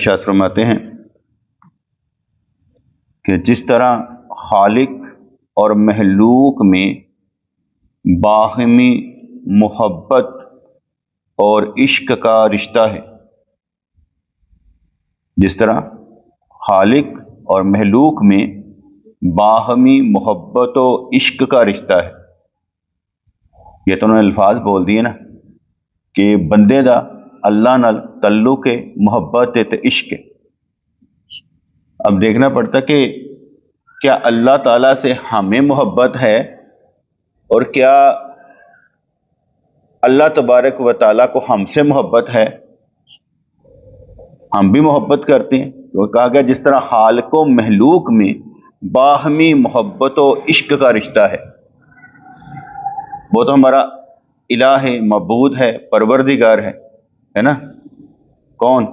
ارشاد فرماتے ہیں کہ جس طرح خالق اور مخلوق میں باہمی محبت اور عشق کا رشتہ ہے، جس طرح خالق اور مخلوق میں باہمی محبت و عشق کا رشتہ ہے. یہ تو انہوں نے الفاظ بول دیے نا کہ بندے دا اللہ نال تعلق ہے، محبت ہے تے عشق ہے. اب دیکھنا پڑتا کہ کیا اللہ تعالیٰ سے ہمیں محبت ہے اور کیا اللہ تبارک و تعالیٰ کو ہم سے محبت ہے. ہم بھی محبت کرتے ہیں. تو کہا گیا جس طرح خالق و مخلوق میں باہمی محبت و عشق کا رشتہ ہے. وہ تو ہمارا الہ ہے، معبود ہے، پروردگار ہے نا. کون؟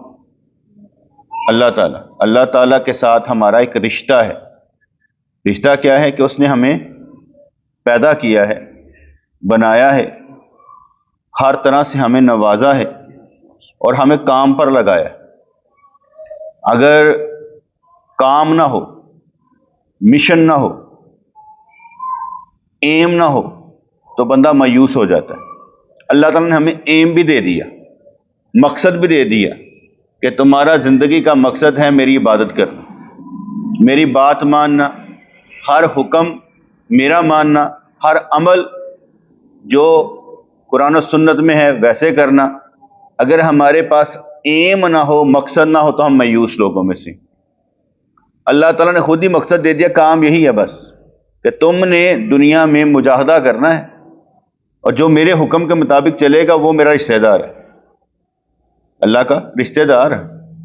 اللہ تعالیٰ. اللہ تعالیٰ کے ساتھ ہمارا ایک رشتہ ہے. رشتہ کیا ہے کہ اس نے ہمیں پیدا کیا ہے، بنایا ہے، ہر طرح سے ہمیں نوازا ہے اور ہمیں کام پر لگایا ہے. اگر کام نہ ہو، مشن نہ ہو، ایم نہ ہو تو بندہ مایوس ہو جاتا ہے. اللہ تعالیٰ نے ہمیں ایم بھی دے دیا، مقصد بھی دے دیا کہ تمہارا زندگی کا مقصد ہے میری عبادت کرنا، میری بات ماننا، ہر حکم میرا ماننا، ہر عمل جو قرآن و سنت میں ہے ویسے کرنا. اگر ہمارے پاس ایم نہ ہو، مقصد نہ ہو تو ہم مایوس لوگوں میں سے. اللہ تعالیٰ نے خود ہی مقصد دے دیا، کام یہی ہے بس کہ تم نے دنیا میں مجاہدہ کرنا ہے اور جو میرے حکم کے مطابق چلے گا وہ میرا رشتہ دار ہے. اللہ کا رشتہ دار ہے.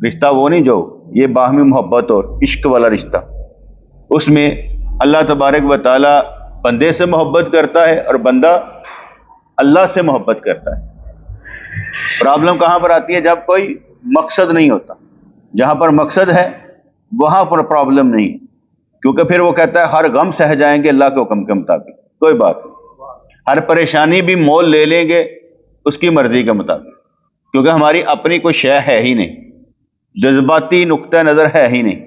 رشتہ وہ نہیں جو یہ باہمی محبت اور عشق والا رشتہ، اس میں اللہ تبارک و تعالیٰ بندے سے محبت کرتا ہے اور بندہ اللہ سے محبت کرتا ہے. پرابلم کہاں پر آتی ہے؟ جب کوئی مقصد نہیں ہوتا. جہاں پر مقصد ہے وہاں پر پرابلم نہیں ہے، کیونکہ پھر وہ کہتا ہے ہر غم سہ جائیں گے اللہ کے حکم کے مطابق، کوئی بات نہیں. ہر پریشانی بھی مول لے لیں گے اس کی مرضی کے مطابق، کیونکہ ہماری اپنی کوئی شے ہے ہی نہیں، جذباتی نقطہ نظر ہے ہی نہیں.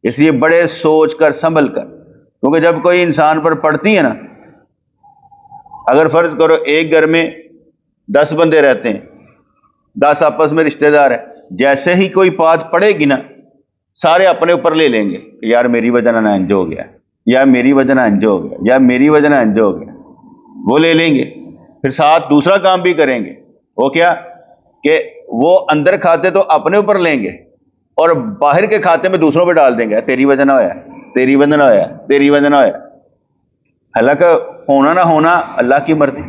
اس لیے بڑے سوچ کر سنبھل کر، کیونکہ جب کوئی انسان پر پڑتی ہے نا، اگر فرض کرو ایک گھر میں 10 بندے رہتے ہیں، 10 آپس میں رشتہ دار ہیں، جیسے ہی کوئی بات پڑے گی نا سارے اپنے اوپر لے لیں گے کہ یار میری وجہ نہ انج ہو گیا، یا میری وجہ نہ انج ہو گیا، یا میری وجہ نہ انج ہو گیا. وہ لے لیں گے، پھر ساتھ دوسرا کام بھی کریں گے. وہ کیا کہ وہ اندر کھاتے تو اپنے اوپر لیں گے اور باہر کے کھاتے میں دوسروں پہ ڈال دیں گے، تیری وجہ نہ ہویا، تیری وجہ نہ ہویا، تیری وجہ نہ ہویا. حالانکہ ہونا نہ ہونا اللہ کی مرضی.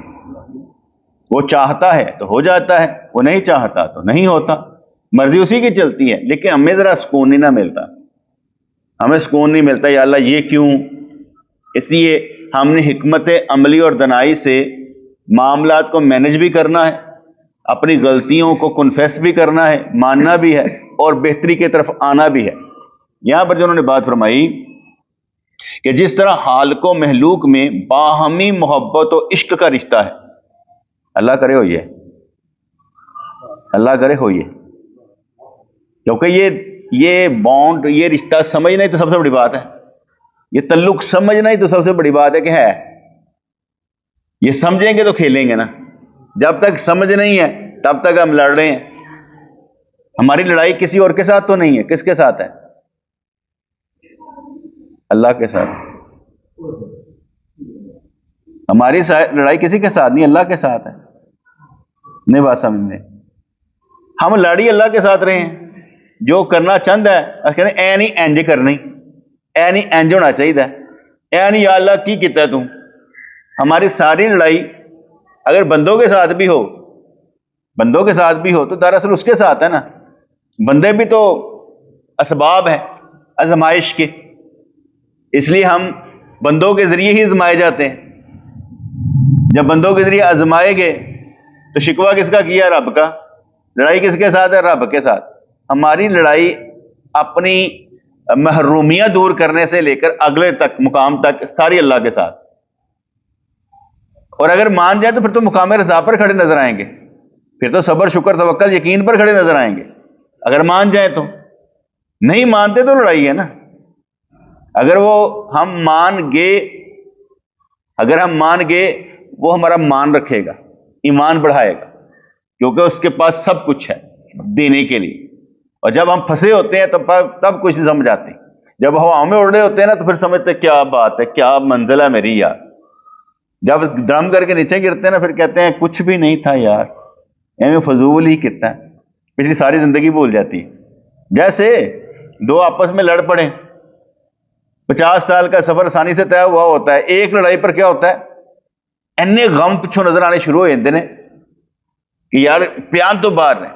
وہ چاہتا ہے تو ہو جاتا ہے، وہ نہیں چاہتا تو نہیں ہوتا. مرضی اسی کی چلتی ہے. لیکن ہمیں ذرا سکون نہیں نہ ملتا، ہمیں سکون نہیں ملتا یا اللہ یہ کیوں. اس لیے ہم نے حکمت عملی اور دنائی سے معاملات کو مینج بھی کرنا ہے، اپنی غلطیوں کو کنفیس بھی کرنا ہے، ماننا بھی ہے اور بہتری کی طرف آنا بھی ہے. یہاں پر جو انہوں نے بات فرمائی کہ جس طرح خالق و مخلوق میں باہمی محبت و عشق کا رشتہ ہے، اللہ کرے ہوئے، اللہ کرے ہوئے، کیونکہ یہ بانڈ، یہ رشتہ سمجھنا ہی تو سب سے بڑی بات ہے. یہ تعلق سمجھنا ہی تو سب سے بڑی بات ہے کہ ہے. یہ سمجھیں گے تو کھیلیں گے نا. جب تک سمجھ نہیں ہے تب تک ہم لڑ رہے ہیں. ہماری لڑائی کسی اور کے ساتھ تو نہیں ہے. کس کے ساتھ ہے؟ اللہ کے ساتھ. ہماری لڑائی کسی کے ساتھ نہیں، اللہ کے ساتھ ہے. نہیں بات سمجھ میں؟ ہم لڑی اللہ کے ساتھ رہے ہیں. جو کرنا چاہتا ہے کہتے ہیں اے نہیں انج کرنی، اے نہیں انج ہونا چاہیے، اے نہیں یا اللہ کی کیتا تو. ہماری ساری لڑائی اگر بندوں کے ساتھ بھی ہو، بندوں کے ساتھ بھی ہو تو دراصل اس کے ساتھ ہے نا. بندے بھی تو اسباب ہیں آزمائش کے، اس لیے ہم بندوں کے ذریعے ہی آزمائے جاتے ہیں. جب بندوں کے ذریعے آزمائے گئے تو شکوہ کس کا کیا؟ رب کا. لڑائی کس کے ساتھ ہے؟ رب کے ساتھ. ہماری لڑائی اپنی محرومیاں دور کرنے سے لے کر اگلے تک مقام تک ساری اللہ کے ساتھ. اور اگر مان جائے تو پھر تو مقام رضا پر کھڑے نظر آئیں گے، پھر تو صبر شکر توکل یقین پر کھڑے نظر آئیں گے. اگر مان جائیں تو، نہیں مانتے تو لڑائی ہے نا. اگر ہم مان گے وہ ہمارا مان رکھے گا، ایمان بڑھائے گا، کیونکہ اس کے پاس سب کچھ ہے دینے کے لیے. اور جب ہم پھنسے ہوتے ہیں تب کچھ نہیں سمجھ آتی. جب ہواؤں میں اڑ رہے ہوتے ہیں نا تو پھر سمجھتے کیا بات ہے، کیا منزل ہے میری یار. جب دم کر کے نیچے گرتے ہیں نا پھر کہتے ہیں کچھ بھی نہیں تھا یار، ایویں فضول ہی کتنا ہے، پچھلی ساری زندگی بھول جاتی ہے. جیسے دو آپس میں لڑ پڑے، 50 سال کا سفر آسانی سے طے ہوا ہوتا ہے، ایک لڑائی پر کیا ہوتا ہے، اینے غم پچھوں نظر آنے شروع ہو جاتے ہیں کہ یار پیان تو باہر ہے.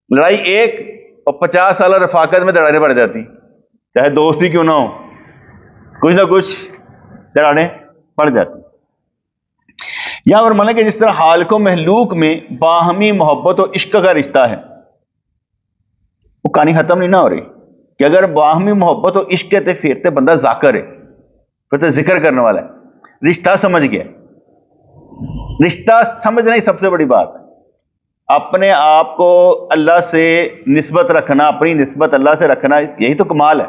لڑائی ایک اور 50 سال رفاقت میں دراڑیں پڑ جاتی، چاہے دوستی کیوں نہ ہو، کچھ نہ کچھ دراڑیں پڑ جاتی. یا فرمایا کہ جس طرح حالق و محلوق میں باہمی محبت و عشق کا رشتہ ہے، وہ کہانی ختم نہیں نہ ہو رہی کہ اگر باہمی محبت و عشق کے پھرتے بندہ ذاکر ہے، پھر تو ذکر کرنے والا ہے، رشتہ سمجھ گیا. رشتہ سمجھنا ہی سب سے بڑی بات ہے. اپنے آپ کو اللہ سے نسبت رکھنا، اپنی نسبت اللہ سے رکھنا، یہی تو کمال ہے.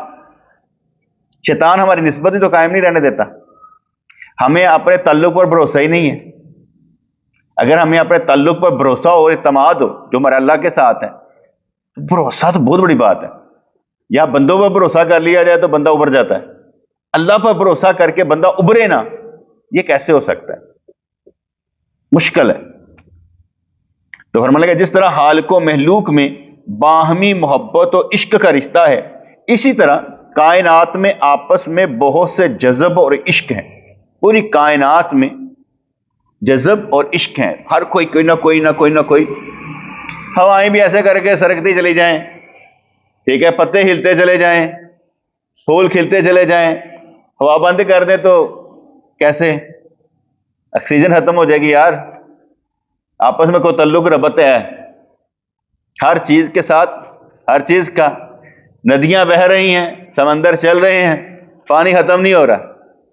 شیطان ہماری نسبت ہی تو قائم نہیں رہنے دیتا. ہمیں اپنے تعلق پر بھروسہ ہی نہیں ہے. اگر ہمیں اپنے تعلق پر بھروسہ ہو، اعتماد ہو جو ہمارے اللہ کے ساتھ ہے، بھروسہ تو بہت بڑی بات ہے. یا بندوں پر بھروسہ کر لیا جائے تو بندہ ابھر جاتا ہے، اللہ پر بھروسہ کر کے بندہ ابھرے نا، یہ کیسے ہو سکتا ہے؟ مشکل ہے. تو فرمایا کہ جس طرح حالق و محلوق میں باہمی محبت و عشق کا رشتہ ہے، اسی طرح کائنات میں آپس میں بہت سے جذب اور عشق ہیں. پوری کائنات میں جذب اور عشق ہیں، ہر کوئی نہ کوئی. ہوائیں بھی ایسے کر کے سرکتی چلی جائیں، ٹھیک ہے، پتے ہلتے چلے جائیں، پھول کھلتے چلے جائیں، ہوا بند کر دیں تو کیسے آکسیجن ختم ہو جائے گی یار. آپس میں کوئی تعلق ربط ہے ہر چیز کے ساتھ، ہر چیز کا. ندیاں بہہ رہی ہیں، سمندر چل رہے ہیں، پانی ختم نہیں ہو رہا.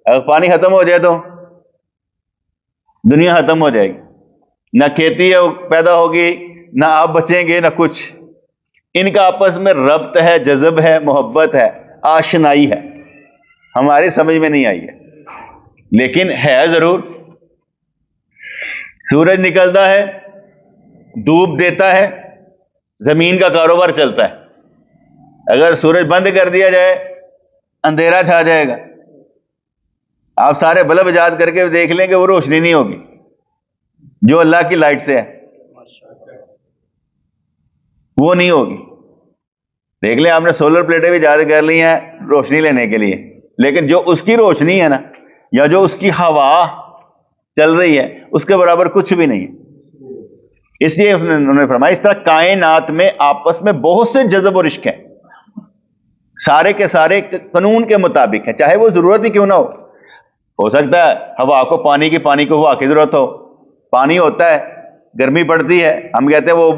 اگر پانی ختم ہو جائے تو دنیا ختم ہو جائے گی، نہ کھیتی پیدا ہوگی، نہ آپ بچیں گے، نہ کچھ. ان کا آپس میں ربط ہے، جذب ہے، محبت ہے، آشنائی ہے. ہماری سمجھ میں نہیں آئی ہے لیکن ہے ضرور. سورج نکلتا ہے، ڈوب دیتا ہے، زمین کا کاروبار چلتا ہے. اگر سورج بند کر دیا جائے اندھیرا چھا جائے گا. آپ سارے بلب ایجاد کر کے دیکھ لیں کہ وہ روشنی نہیں ہوگی جو اللہ کی لائٹ سے ہے، وہ نہیں ہوگی. دیکھ لیں آپ نے سولر پلیٹیں بھی ایجاد کر لی ہیں روشنی لینے کے لیے، لیکن جو اس کی روشنی ہے نا، یا جو اس کی ہوا چل رہی ہے، اس کے برابر کچھ بھی نہیں ہے. اس لیے انہوں نے فرمایا اس طرح کائنات میں آپس میں بہت سے جذب اور عشق ہیں، سارے کے سارے قانون کے مطابق ہیں، چاہے وہ ضرورت ہی کیوں نہ ہو سکتا ہے ہوا کو پانی کو ہوا کی ضرورت ہو. پانی ہوتا ہے، گرمی پڑتی ہے، ہم کہتے ہیں وہ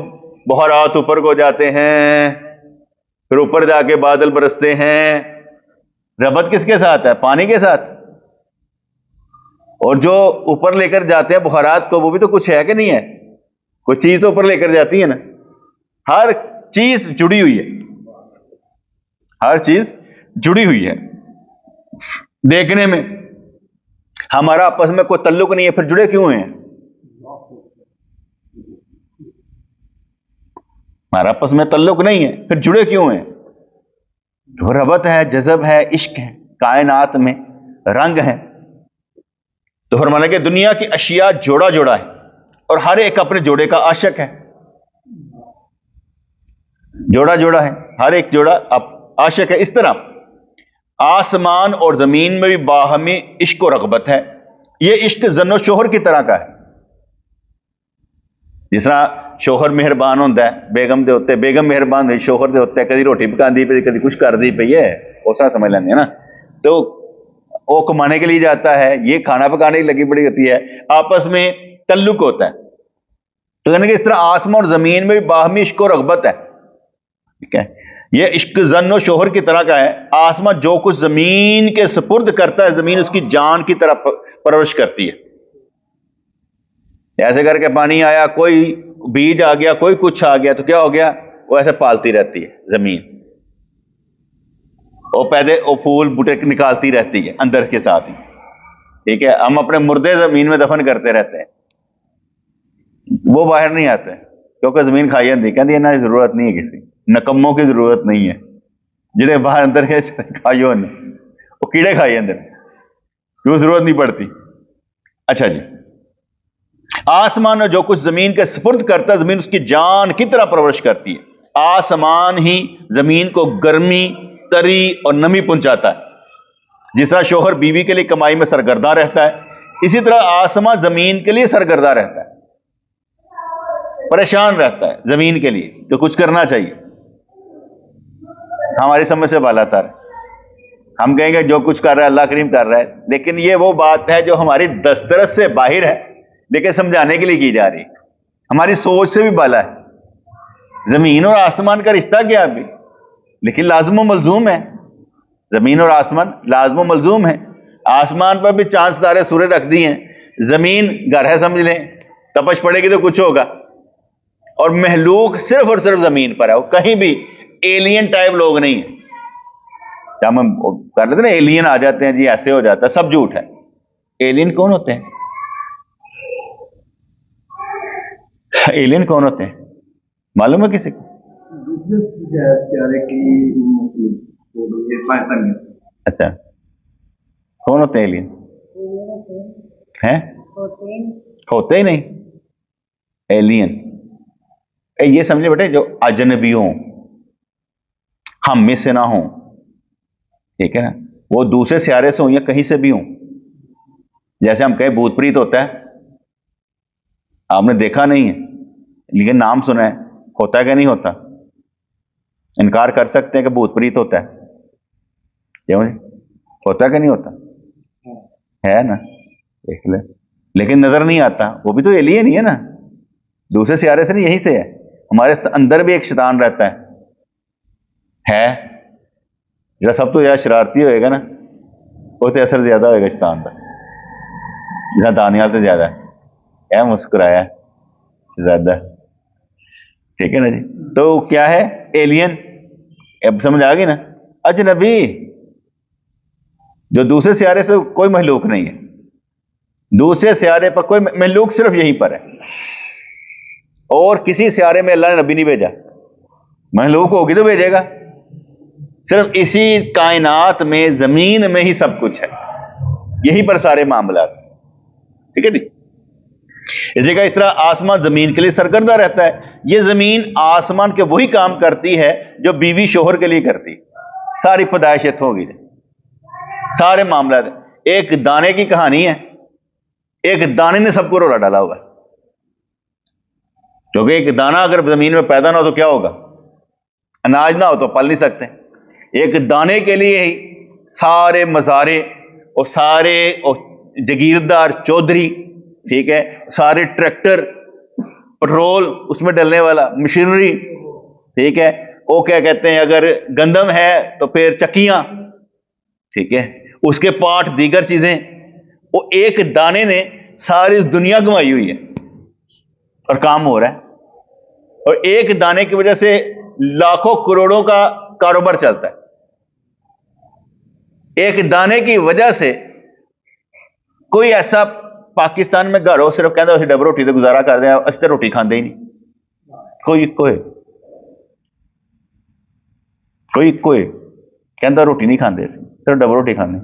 بخارات اوپر کو جاتے ہیں، پھر اوپر جا کے بادل برستے ہیں. ربط کس کے ساتھ ہے؟ پانی کے ساتھ. اور جو اوپر لے کر جاتے ہیں بخارات کو، وہ بھی تو کچھ ہے کہ نہیں ہے؟ کوئی چیز تو اوپر لے کر جاتی ہے نا. ہر چیز جڑی ہوئی ہے، ہر چیز جڑی ہوئی ہے. دیکھنے میں ہمارا آپس میں کوئی تعلق نہیں ہے، پھر جڑے کیوں ہیں؟ ہمارا آپس میں تعلق نہیں ہے، پھر جڑے کیوں ہیں؟ ربط ہے، جذب ہے، عشق ہے، کائنات میں رنگ ہے. تو فرمایا کہ دنیا کی اشیاء جوڑا جوڑا ہے اور ہر ایک اپنے جوڑے کا عاشق ہے. جوڑا جوڑا ہے، ہر ایک جوڑا عاشق ہے. اس طرح آسمان اور زمین میں بھی باہمی عشق و رغبت ہے. یہ عشق زن و شوہر کی طرح کا ہے. جس طرح شوہر مہربان ہوتا ہے بیگم دے ہوتے، بیگم مہربان ہوئی شوہر دے ہوتے، کدی روٹی پکا دی پہ، کدی کچھ کر دی پہ، یہ اس طرح سمجھ لیں گے نا. تو وہ کمانے کے لیے جاتا ہے، یہ کھانا پکانے کی لگی پڑی ہوتی ہے، آپس میں تعلق ہوتا ہے. تو یعنی کہ اس طرح آسمان اور زمین میں بھی باہمی عشق و رغبت ہے. ٹھیک ہے، یہ عشق زن و شوہر کی طرح کا ہے. آسمان جو کچھ زمین کے سپرد کرتا ہے، زمین اس کی جان کی طرف پرورش کرتی ہے. ایسے کر کے پانی آیا، کوئی بیج آ گیا، کوئی کچھ آ گیا، تو کیا ہو گیا؟ وہ ایسے پالتی رہتی ہے زمین، وہ پھول بوٹے نکالتی رہتی ہے اندر کے ساتھ ہی، ٹھیک ہے. ہم اپنے مردے زمین میں دفن کرتے رہتے ہیں، وہ باہر نہیں آتے کیونکہ زمین کھائی جاتی، کہتی ہے نا ضرورت نہیں ہے، کسی نکموں کی ضرورت نہیں ہے جنہیں باہر اندر کے کھائیو نے، وہ کیڑے کھائے اندر، کیوں ضرورت نہیں پڑتی. اچھا جی، آسمان اور جو کچھ زمین کے سپرد کرتا ہے، زمین اس کی جان کی طرح پرورش کرتی ہے. آسمان ہی زمین کو گرمی، تری اور نمی پہنچاتا ہے. جس طرح شوہر بیوی کے لیے کمائی میں سرگرداں رہتا ہے، اسی طرح آسمان زمین کے لیے سرگرداں رہتا ہے، پریشان رہتا ہے زمین کے لیے، جو کچھ کرنا چاہیے. ہماری سمجھ سے بالا تر ہم کہیں گے جو کچھ کر رہا ہے اللہ کریم کر رہا ہے، لیکن یہ وہ بات ہے جو ہماری دسترس سے باہر ہے لیکن سمجھانے کے لیے کی جا رہی ہے، ہماری سوچ سے بھی بالا ہے. زمین اور آسمان کا رشتہ کیا ابھی، لیکن لازم و ملزوم ہے. زمین اور آسمان لازم و ملزوم ہے. آسمان پر بھی چاند ستارے سورج رکھ دی ہیں، زمین گھر ہے سمجھ لیں، تپش پڑے گی تو کچھ ہوگا. اور محلوق صرف اور صرف زمین پر ہے، وہ کہیں بھی ایلین ٹائپ لوگ نہیں ہیں. ہم کر لیتے نا ایلین آ جاتے ہیں جی ایسے ہو جاتا ہے، سب جھوٹ ہے. ایلین کون ہوتے ہیں؟ ایلین کون ہوتے ہیں معلوم ہے کسی کو؟ اچھا، کون ہوتے ہیں ایلین؟ ہیں ہوتے ہی نہیں ایلین. یہ سمجھے بیٹے جو اجنبی ہوں، ہم میں سے نہ ہوں، ٹھیک ہے نا، وہ دوسرے سیارے سے ہوں یا کہیں سے بھی ہوں. جیسے ہم کہیں بھوت پریت ہوتا ہے، آپ نے دیکھا نہیں ہے لیکن نام سنا ہے، ہوتا ہے کہ نہیں ہوتا؟ انکار کر سکتے ہیں کہ بھوت پریت ہوتا ہے؟ کیوں نہیں ہوتا ہے کہ نہیں ہوتا؟ ہے نا، دیکھ لیں. لیکن نظر نہیں آتا، وہ بھی تو ایلین ہی ہے نا، دوسرے سیارے سے نہیں، یہیں سے ہے. ہمارے اندر بھی ایک شیطان رہتا ہے جو سب تو زیادہ شرارتی ہوئے گا نا، وہ تو اثر زیادہ ہوئے گا شیطان کا، جہاں دانیال تو زیادہ ہے، مسکرایا زیادہ، ٹھیک ہے نا جی. تو کیا ہے ایلین؟ اب سمجھ آ گئی نا. اجنبی جو دوسرے سیارے سے کوئی محلوق نہیں ہے، دوسرے سیارے پر کوئی محلوق صرف یہیں پر ہے، اور کسی سیارے میں اللہ نے نبی نہیں بھیجا. محلوق ہوگی تو بھیجے گا، صرف اسی کائنات میں زمین میں ہی سب کچھ ہے، یہیں پر سارے معاملات، ٹھیک ہے جی. اس جگہ اس طرح آسمان زمین کے لیے سرگردہ رہتا ہے. یہ زمین آسمان کے وہی کام کرتی ہے جو بیوی شوہر کے لیے کرتی. ساری پیدائشت ہوگی، سارے معاملات. ایک دانے کی کہانی ہے، ایک دانے نے سب کو رولا ڈالا ہوا ہے، کیونکہ ایک دانہ اگر زمین میں پیدا نہ ہو تو کیا ہوگا؟ اناج نہ ہو تو پل نہیں سکتے. ایک دانے کے لیے ہی سارے مزارے اور سارے جگیردار چودھری، ٹھیک ہے، سارے ٹریکٹر، پٹرول اس میں ڈلنے والا، مشینری، ٹھیک ہے، وہ کیا کہتے ہیں، اگر گندم ہے تو پھر چکیاں، ٹھیک ہے، اس کے پاٹ، دیگر چیزیں. وہ ایک دانے نے ساری دنیا گنوائی ہوئی ہے اور کام ہو رہا ہے. اور ایک دانے کی وجہ سے لاکھوں کروڑوں کا کاروبار چلتا ہے. ایک دانے کی وجہ سے کوئی ایسا پاکستان میں گھر ہو صرف کہنا اسے ڈبل روٹی سے گزارا کر دیں، اس سے روٹی کھاندے ہی نہیں. کوئی کہنا روٹی نہیں کھاندے، صرف ڈبل روٹی کھانے.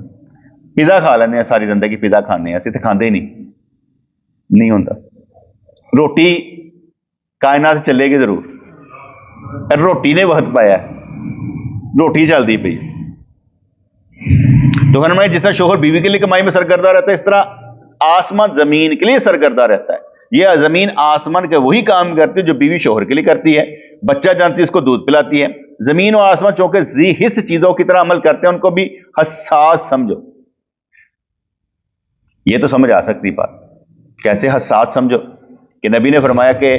پیزا کھا لینے ہیں ساری زندگی، پیزا کھانے ہیں، اسے کھاندے ہی نہیں ہوتا. روٹی کائنات چلے گی ضرور، روٹی نے وقت پایا ہے، روٹی چلتی پئی. تو فرمایا جس طرح شوہر بیوی کے لیے کمائی میں سرگردہ رہتا ہے، اس طرح آسمان زمین کے لیے سرگردہ رہتا ہے. یہ زمین آسمان کے وہی کام کرتی ہے جو بیوی شوہر کے لیے کرتی ہے. بچہ جانتی ہے اس کو دودھ پلاتی ہے. زمین و آسمان چونکہ ذی حس چیزوں کی طرح عمل کرتے ہیں، ان کو بھی حساس سمجھو. یہ تو سمجھ آ سکتی بات، کیسے حساس سمجھو؟ کہ نبی نے فرمایا کہ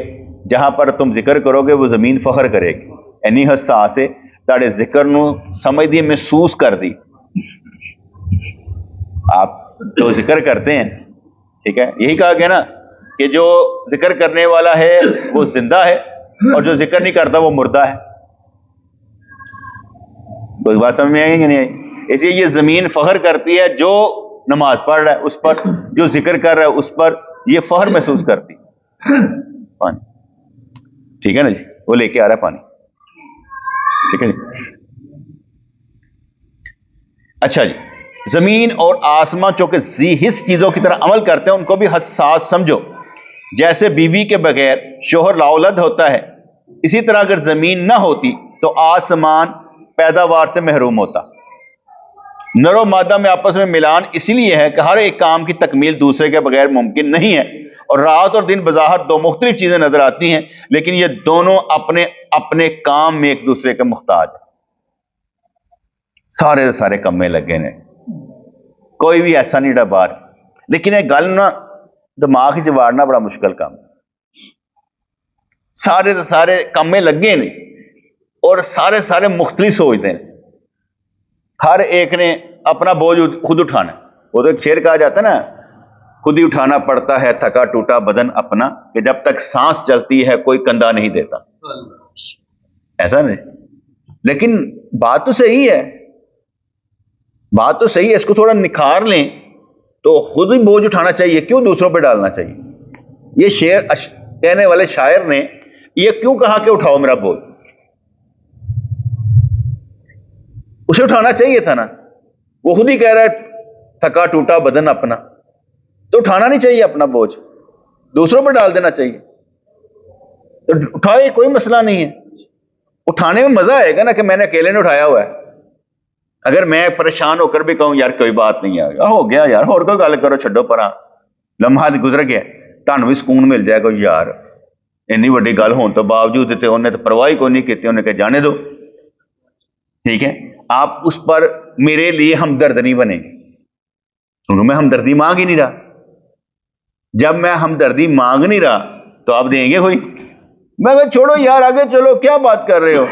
جہاں پر تم ذکر کرو گے وہ زمین فخر کرے گی. اینی حساس ہے تاڑے ذکر نو سمجھ دی، محسوس کر دی. آپ جو ذکر کرتے ہیں، ٹھیک ہے، یہی کہا گیا نا کہ جو ذکر کرنے والا ہے وہ زندہ ہے اور جو ذکر نہیں کرتا وہ مردہ ہے. کوئی بات سمجھ میں آئی کہ نہیں آئی؟ اس لیے یہ زمین فخر کرتی ہے جو نماز پڑھ رہا ہے اس پر، جو ذکر کر رہا ہے اس پر، یہ فخر محسوس کرتی پانی. ٹھیک ہے نا جی، وہ لے کے آ رہا ہے پانی. ٹھیک ہے جی. اچھا جی، زمین اور آسمان چونکہ ذی حس چیزوں کی طرح عمل کرتے ہیں ان کو بھی حساس سمجھو. جیسے بیوی کے بغیر شوہر لااولد ہوتا ہے، اسی طرح اگر زمین نہ ہوتی تو آسمان پیداوار سے محروم ہوتا. نر و مادہ میں آپس میں ملان اسی لیے ہے کہ ہر ایک کام کی تکمیل دوسرے کے بغیر ممکن نہیں ہے. اور رات اور دن بظاہر دو مختلف چیزیں نظر آتی ہیں، لیکن یہ دونوں اپنے اپنے کام میں ایک دوسرے کے محتاج ہیں. سارے سارے کم میں لگے نے، کوئی بھی ایسا نہیں ڈبار. لیکن یہ گل نا دماغ چ وارنا بڑا مشکل کام. سارے سارے کم میں لگے نے اور سارے سارے مختلف سوچتے ہیں. ہر ایک نے اپنا بوجھ خود اٹھانا. وہ تو ایک شعر کہا جاتا ہے نا، خود ہی اٹھانا پڑتا ہے تھکا ٹوٹا بدن اپنا، کہ جب تک سانس چلتی ہے کوئی کندھا نہیں دیتا. ایسا نہیں، لیکن بات تو صحیح ہے، بات تو صحیح ہے. اس کو تھوڑا نکھار لیں تو خود ہی بوجھ اٹھانا چاہیے، کیوں دوسروں پہ ڈالنا چاہیے؟ یہ شعر کہنے والے شاعر نے یہ کیوں کہا کہ اٹھاؤ میرا بوجھ؟ اسے اٹھانا چاہیے تھا نا. وہ خود ہی کہہ رہا ہے تھکا ٹوٹا بدن اپنا، تو اٹھانا نہیں چاہیے اپنا بوجھ، دوسروں پہ ڈال دینا چاہیے. تو اٹھائے، کوئی مسئلہ نہیں ہے. اٹھانے میں مزہ آئے گا نا کہ میں نے اکیلے نے اٹھایا ہوا ہے. اگر میں پریشان ہو کر بھی کہوں یار کوئی بات نہیں ہے، ہو گیا یار، اور کوئی گل کرو، چھڈو پرا، لمحہ گزر گیا، تہن بھی سکون مل جائے گا. یار اینی وڈی گل ہونے تو باوجود انہیں تو پرواہ کوئی نہیں کی، انہیں کہ جانے دو. ٹھیک ہے، آپ اس پر میرے لیے ہمدرد نہیں بنے گی، کیونکہ میں ہمدردی مانگ ہی نہیں رہا. جب میں ہمدردی مانگ نہیں رہا تو آپ دیں گے کوئی؟ میں کہا چھوڑو یار، آگے چلو، کیا بات کر رہے ہو،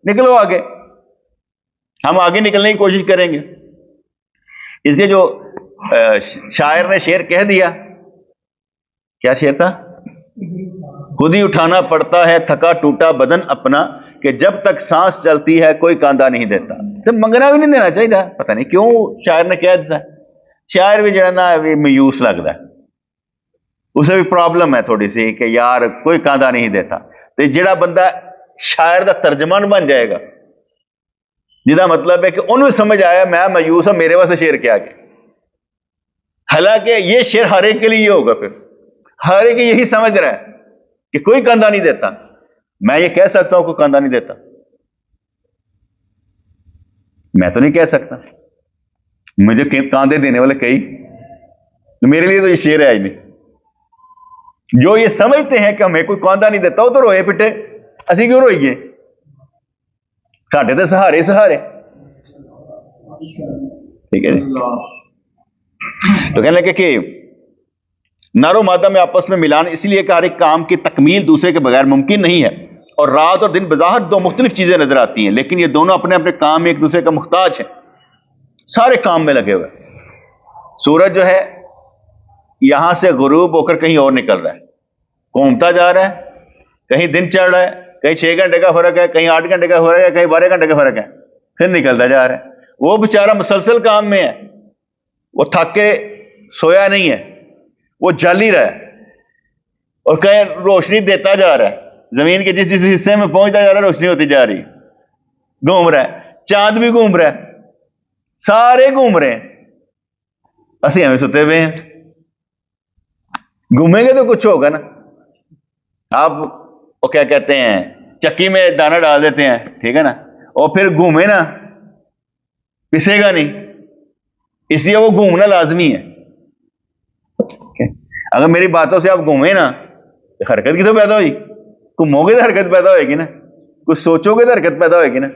نکلو آگے. ہم آگے نکلنے کی کوشش کریں گے. اس کے جو شاعر نے شعر کہہ دیا، کیا شعر تھا؟ خود ہی اٹھانا پڑتا ہے تھکا ٹوٹا بدن اپنا، کہ جب تک سانس چلتی ہے کوئی کاندھا نہیں دیتا. تو منگنا بھی نہیں دینا چاہیے. پتہ نہیں کیوں شاعر نے کہہ دیتا. شاعر بھی جڑا نا مایوس لگتا ہے، اسے بھی پرابلم ہے تھوڑی سی کہ یار کوئی کاندھا نہیں دیتا. تو جڑا بندہ شاعر دا ترجمان بن جائے گا، جہاں مطلب ہے کہ انہوں سمجھ آیا میں مایوس ہوں، میرے واسطے شعر کیا کہ، حالانکہ یہ شعر ہر ایک کے لیے ہوگا. پھر ہر ایک یہی سمجھ رہا ہے کہ کوئی کاندھا نہیں دیتا. میں یہ کہہ سکتا ہوں کوئی کاندھا نہیں دیتا؟ میں تو نہیں کہہ سکتا. مجھے کاندھے دینے والے کئی، میرے لیے تو یہ شعر ہے آج نہیں. جو یہ سمجھتے ہیں کہ ہمیں کوئی کاندھا نہیں دیتا وہ تو روئے پٹے، اسی کیوں روئیے؟ ساڈے تو سہارے سہارے. ٹھیک ہے جی. تو کہنے لگے کہ نر و مادہ میں آپس میں ملان اسی لیے کہ ہر ایک کام کی تکمیل دوسرے کے بغیر ممکن نہیں ہے. اور رات اور دن بظاہر دو مختلف چیزیں نظر آتی ہیں، لیکن یہ دونوں اپنے اپنے کام میں ایک دوسرے کا محتاج ہیں. سارے کام میں لگے ہوئے. سورج جو ہے یہاں سے غروب ہو کر کہیں اور نکل رہا ہے، گھومتا جا رہا ہے. کہیں دن چڑھ رہا ہے، کہیں 6 گھنٹے کا فرق ہے، کہیں 8 گھنٹے کا فرق ہے، کہیں 12 گھنٹے کا فرق ہے، پھر نکلتا جا رہا ہے. وہ بیچارہ مسلسل کام میں ہے، وہ تھک کے سویا نہیں ہے، وہ جل ہی رہا ہے اور کہیں روشنی دیتا جا رہا ہے. زمین کے جس حصے میں پہنچتا جا رہا ہے روشنی ہوتی جا رہی، گھوم رہا ہے. چاند بھی گھوم رہا ہے، سارے گھوم رہے ہیں. اسی ہمیں ستے ہوئے ہیں. گھومیں گے تو کچھ ہوگا نا. آپ وہ کیا کہتے ہیں، چکی میں دانا ڈال دیتے ہیں، ٹھیک ہے نا، اور پھر گھومے نا، پسے گا نہیں، اس لیے وہ گھومنا لازمی ہے. اگر میری باتوں سے آپ گھومیں نا تو حرکت کی تو پیدا ہوئی. گھومو گے تو حرکت پیدا ہوئے گی نا، کچھ سوچو گے تو حرکت پیدا ہوئے گی نا.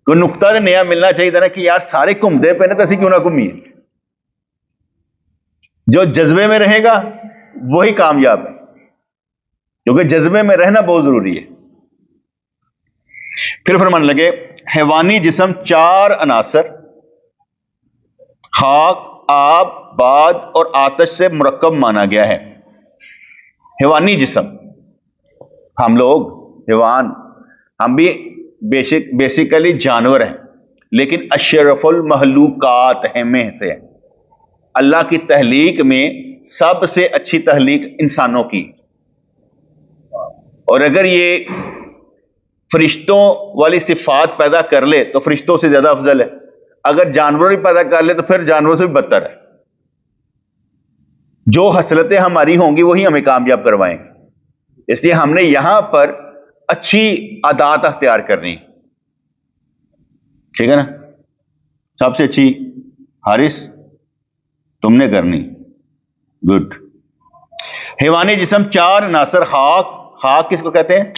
کوئی نقطہ تو نیا ملنا چاہیے تھا نا کہ یار سارے گھومتے پہ نا تو اسی کیوں نہ گھومیے. جو جذبے میں رہے گا وہی کامیاب ہے، کیونکہ جذبے میں رہنا بہت ضروری ہے. پھر فرمان لگے حیوانی جسم 4 عناصر خاک، آب، باد اور آتش سے مرکب مانا گیا ہے. حیوانی جسم ہم لوگ حیوان، ہم بھی بیسیکلی جانور ہیں، لیکن اشرف المخلوقات ہیں میں سے ہیں۔ اللہ کی تخلیق میں سب سے اچھی تخلیق انسانوں کی، اور اگر یہ فرشتوں والی صفات پیدا کر لے تو فرشتوں سے زیادہ افضل ہے، اگر جانور بھی پیدا کر لے تو پھر جانوروں سے بھی بدتر ہے۔ جو حسرتیں ہماری ہوں گی وہی ہمیں کامیاب کروائیں گے، اس لیے ہم نے یہاں پر اچھی عادات اختیار کرنی، ٹھیک ہے نا؟ سب سے اچھی حارث تم نے کرنی، گڈ۔ حیوانی جسم چار عناصر، خاک کس کو کہتے ہیں؟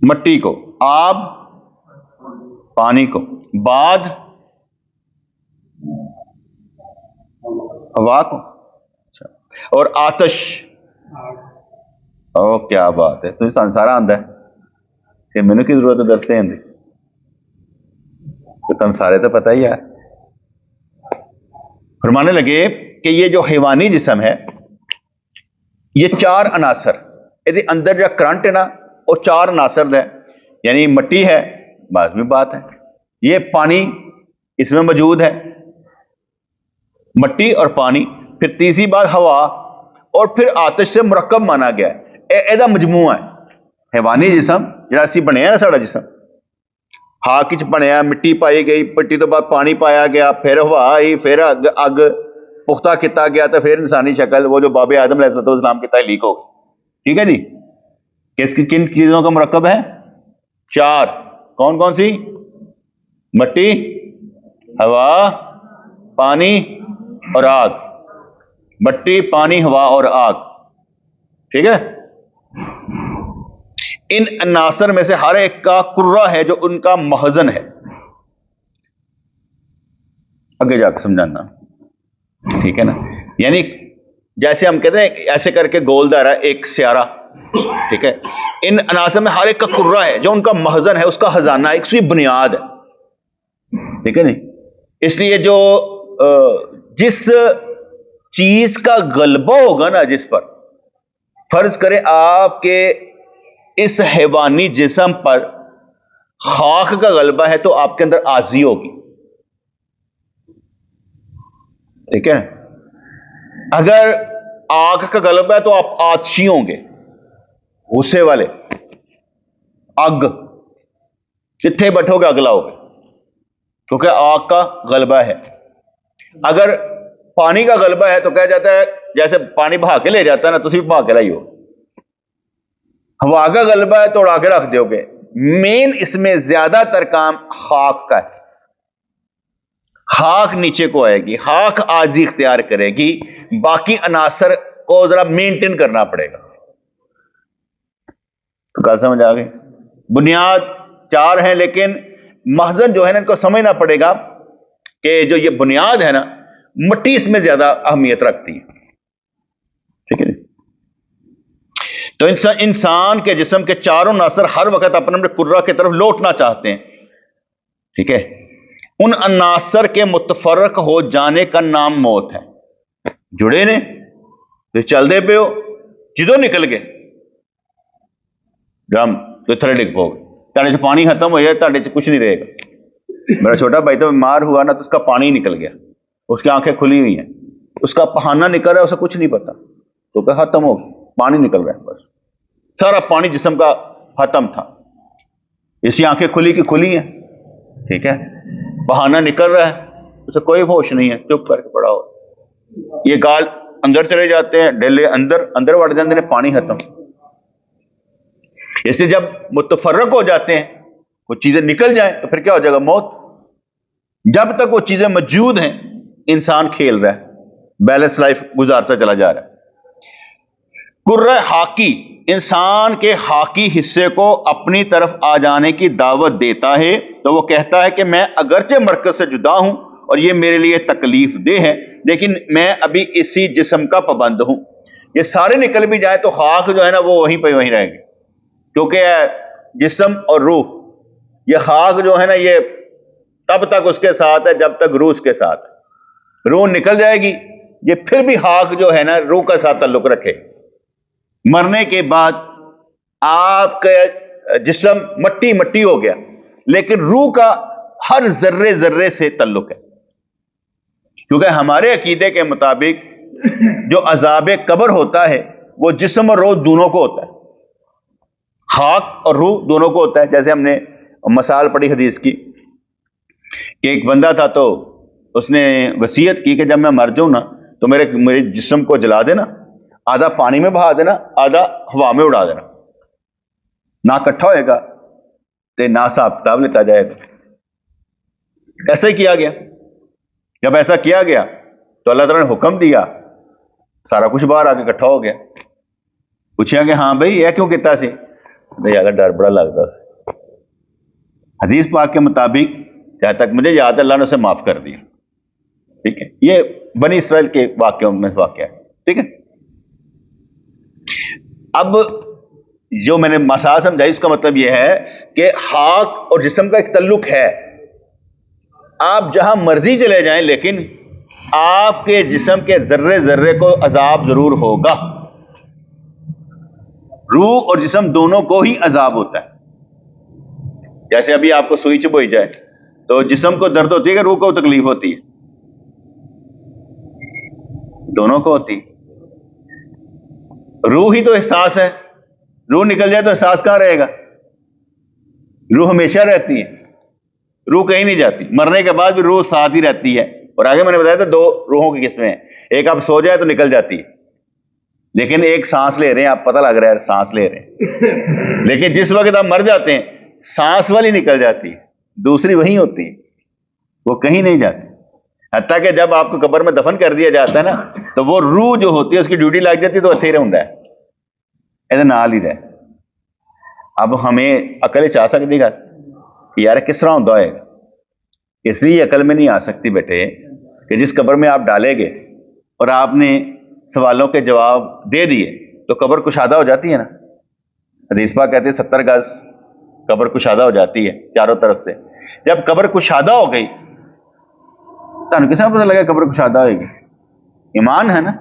مٹی کو، آب پانی کو، باد ہوا کو، اور آتش، او کیا بات ہے، تمہیں سارا آندا ہے کہ میں نے کی ضرورت ہے درس آندی، تو تم سارے تو پتہ ہی ہے۔ فرمانے لگے کہ یہ جو حیوانی جسم ہے یہ چار عناصر، یہ اندر جو کرنٹ ہے نا وہ چار عناصر ہے، یعنی مٹی ہے، لازمی بات ہے، یہ پانی اس میں موجود ہے، مٹی اور پانی، پھر تیسری بات ہوا، اور پھر آتش سے مرکب مانا گیا ہے، ایدا مجموعہ ہے حیوانی جسم جڑا اسی بنیا نا ساڑا جسم، خاک وچ بنیا، مٹی پائی گئی، مٹی تو بعد پانی پایا گیا، پھر ہوا آئی، پھر اگ پختہ کیتا گیا، تو پھر انسانی شکل، وہ جو باب آدم علیہ السلام کی تخلیق ہو گئی، ٹھیک ہے جی؟ کن چیزوں کا مرکب ہے؟ چار، کون کون سی؟ مٹی، ہوا، پانی اور آگ، مٹی، پانی، ہوا اور آگ، ٹھیک ہے؟ ان عناصر میں سے ہر ایک کا کرہ ہے جو ان کا مخزن ہے، آگے جا کے سمجھانا، ٹھیک ہے نا؟ یعنی جیسے ہم کہتے ہیں ایسے کر کے گول دائرہ ایک سیارہ، ٹھیک ہے؟ ان عناصر میں ہر ایک کا کرہ ہے جو ان کا مخزن ہے، اس کا خزانہ، ایک سوئی بنیاد ہے، ٹھیک ہے نہیں؟ اس لیے جو جس چیز کا غلبہ ہوگا نا، جس پر فرض کریں آپ کے اس حیوانی جسم پر خاک کا غلبہ ہے تو آپ کے اندر عاجزی ہوگی، ٹھیک ہے؟ اگر آگ کا غلبہ ہے تو آپ آتشی ہوں گے، غصے والے، آگ، جتھے بیٹھو گے اگ لاؤ گے، کیونکہ آگ کا غلبہ ہے۔ اگر پانی کا غلبہ ہے تو کہا جاتا ہے جیسے پانی بہا کے لے جاتا ہے نا، تسی بہا کے لائیو۔ ہوا کا غلبہ ہے تو اڑا کے رکھ دیو گے۔ مین اس میں زیادہ تر کام خاک کا ہے، خاک نیچے کو آئے گی، خاک عاجزی اختیار کرے گی، باقی عناصر کو ذرا مینٹین کرنا پڑے گا۔ تو کیا سمجھ آ گئی؟ بنیاد چار ہیں، لیکن مخزن جو ہے نا ان کو سمجھنا پڑے گا کہ جو یہ بنیاد ہے نا، مٹی اس میں زیادہ اہمیت رکھتی ہے، ٹھیک ہے؟ تو انسان کے جسم کے چاروں عناصر ہر وقت اپنے کرہ کی طرف لوٹنا چاہتے ہیں، ٹھیک ہے؟ ان عناصر کے متفرق ہو جانے کا نام موت ہے۔ جڑے نے تو چل دے پے ہو، جدو نکل گئے ڈرم تو تھلے ڈگ پاؤ گے، تاڑے سے پانی ختم ہو جائے، تاڑے سے کچھ نہیں رہے گا۔ میرا چھوٹا بھائی تو بیمار ہوا نا تو اس کا پانی نکل گیا، اس کی آنکھیں کھلی ہوئی ہیں، اس کا پہانہ نکل رہا ہے، اسے کچھ نہیں پتا، تو کہ ختم ہو گیا، پانی نکل رہا ہے، بس سارا پانی جسم کا ختم تھا، اس کی آنکھیں کھلی کی کھلی ہیں، ٹھیک ہے؟ بہانہ نکل رہا ہے، اسے کوئی ہوش نہیں ہے، چپ کر کے پڑا ہو، یہ گال اندر چلے جاتے ہیں، ڈیلے اندر وڑ جاتے ہیں، پانی ختم۔ اس لیے جب متفرق ہو جاتے ہیں، وہ چیزیں نکل جائیں تو پھر کیا ہو جائے گا؟ موت۔ جب تک وہ چیزیں موجود ہیں انسان کھیل رہا ہے، بیلنس لائف گزارتا چلا جا رہا ہے۔ کرہ حاکی انسان کے حاکی حصے کو اپنی طرف آ جانے کی دعوت دیتا ہے، تو وہ کہتا ہے کہ میں اگرچہ مرکز سے جدا ہوں اور یہ میرے لیے تکلیف دہ ہے، لیکن میں ابھی اسی جسم کا پابند ہوں۔ یہ سارے نکل بھی جائیں تو خاک جو ہے نا وہ وہیں پہ وہیں رہے گی، کیونکہ جسم اور روح، یہ خاک جو ہے نا یہ تب تک اس کے ساتھ ہے جب تک روح اس کے ساتھ ہے۔ روح نکل جائے گی، یہ پھر بھی خاک جو ہے نا روح کے ساتھ تعلق رکھے، مرنے کے بعد آپ کا جسم مٹی مٹی ہو گیا، لیکن روح کا ہر ذرے ذرے سے تعلق ہے، کیونکہ ہمارے عقیدے کے مطابق جو عذاب قبر ہوتا ہے وہ جسم اور روح دونوں کو ہوتا ہے، خاک اور روح دونوں کو ہوتا ہے۔ جیسے ہم نے مثال پڑھی حدیث کی کہ ایک بندہ تھا تو اس نے وصیت کی کہ جب میں مر جاؤں نا تو میرے جسم کو جلا دینا، آدھا پانی میں بہا دینا، آدھا ہوا میں اڑا دینا، نہ اکٹھا ہوئے گا تو نہ حساب کتاب لیتا جائے گا۔ ایسا ہی کیا گیا۔ جب ایسا کیا گیا تو اللہ تعالیٰ نے حکم دیا، سارا کچھ باہر آ کے اکٹھا ہو گیا۔ پوچھا کہ ہاں بھائی یہ کیوں کیتا سی؟ یار ڈر بڑا لگتا ہے۔ حدیث پاک کے مطابق جہاں تک مجھے یاد ہے اللہ نے اسے معاف کر دیا۔ ٹھیک ہے، یہ بنی اسرائیل کے واقعوں میں واقعہ ہے۔ ٹھیک ہے، اب جو میں نے مثال سمجھائی اس کا مطلب یہ ہے کہ خاک اور جسم کا ایک تعلق ہے، آپ جہاں مرضی چلے جائیں لیکن آپ کے جسم کے ذرے ذرے کو عذاب ضرور ہوگا۔ روح اور جسم دونوں کو ہی عذاب ہوتا ہے۔ جیسے ابھی آپ کو سوئی چبھائی جائے تو جسم کو درد ہوتی ہے کہ روح کو تکلیف ہوتی ہے؟ دونوں کو ہوتی ہے۔ روح ہی تو احساس ہے، روح نکل جائے تو احساس کہاں رہے گا؟ روح ہمیشہ رہتی ہے، روح کہیں نہیں جاتی، مرنے کے بعد بھی روح ساتھ ہی رہتی ہے۔ اور آگے میں نے بتایا تھا دو روحوں کی قسمیں ہیں، ایک آپ سو جائے تو نکل جاتی ہے، لیکن ایک سانس لے رہے ہیں، آپ پتہ لگ رہا ہے سانس لے رہے ہیں، لیکن جس وقت آپ مر جاتے ہیں سانس والی نکل جاتی ہے، دوسری وہیں ہوتی ہے، وہ کہیں نہیں جاتی۔ حتیٰ کہ جب آپ کو قبر میں دفن کر دیا جاتا ہے نا تو وہ روح جو ہوتی ہے اس کی ڈیوٹی لگ جاتی ہے تو اتھے رہتا ہے، ایسے نال ہی رہے۔ اب ہمیں عقل ہی چاہ سکتی گا کہ یار کس طرح ہوتا ہوئے گا؟ اس لیے عقل میں نہیں آ سکتی بیٹے کہ جس قبر میں آپ ڈالے گے اور آپ نے سوالوں کے جواب دے دیے تو قبر کشادہ ہو جاتی ہے نا۔ حدیث پاک کہتے ہیں 70 گز قبر کشادہ ہو جاتی ہے چاروں طرف سے۔ جب قبر کشادہ ہو گئی تو کس طرح پتہ لگا قبر کشادہ ہوئے گی؟ ایمان ہے نا۔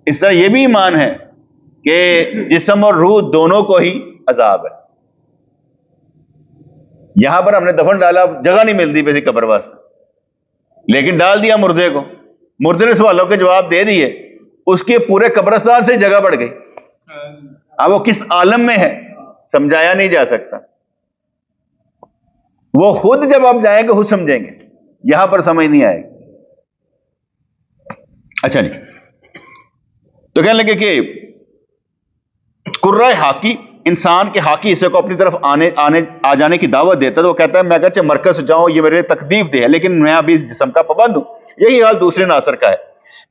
اس طرح یہ بھی ایمان ہے کہ جسم اور روح دونوں کو ہی عذاب ہے۔ یہاں پر ہم نے دفن ڈالا، جگہ نہیں ملتی ویسی قبر واسطے، لیکن ڈال دیا مردے کو، مردے نے سوالوں کے جواب دے دیے، اس کے پورے قبرستان سے جگہ بڑھ گئی۔ اب وہ کس عالم میں ہے سمجھایا نہیں جا سکتا، وہ خود جب آپ جائیں گے خود سمجھیں گے، یہاں پر سمجھ نہیں آئے گی۔ اچھا جی، تو کہنے لگے کہ قرہ حاکی انسان کے حاکی حصے کو اپنی طرف آ جانے کی دعوت دیتا ہے، تو وہ کہتا ہے میں اگرچہ مرکز جاؤں یہ میرے تکلیف دہ ہے لیکن میں ابھی اس جسم کا پابند ہوں۔ یہی حال دوسرے عناصر کا ہے۔